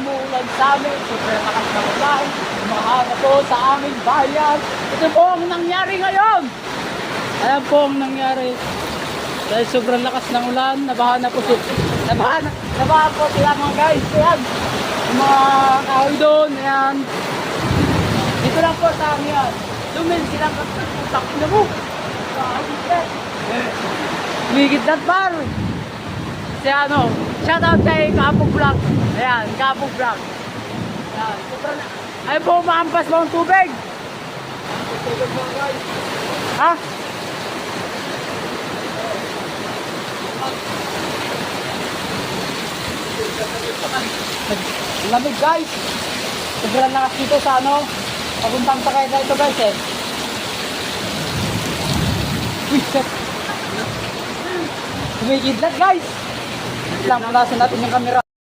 umuulan sa amin. Sobrang lakas ng ulan. Umaha na po sa aming bayan. Ito po ang nangyari ngayon. Ayan po ang nangyari. Dahil sobrang lakas ng ulan, nabaha na po sila mga guys. Ayan. Yung mga kahoy doon. Ayan. Dito lang po sa amin yan. Lumin silang katutak na mo. Ligid na bar. Kasi ano, shoutout kay Kapog Vlog. Ayan, Kapog Vlog. Ayan, sobrang ay po maampas mo ang tubig. Ha? Lamig guys. Sobrang lakas dito sa ano. Paguntang pa kayo dito guys eh. Wait, kumikidlat guys. Lang, punasan natin yung camera.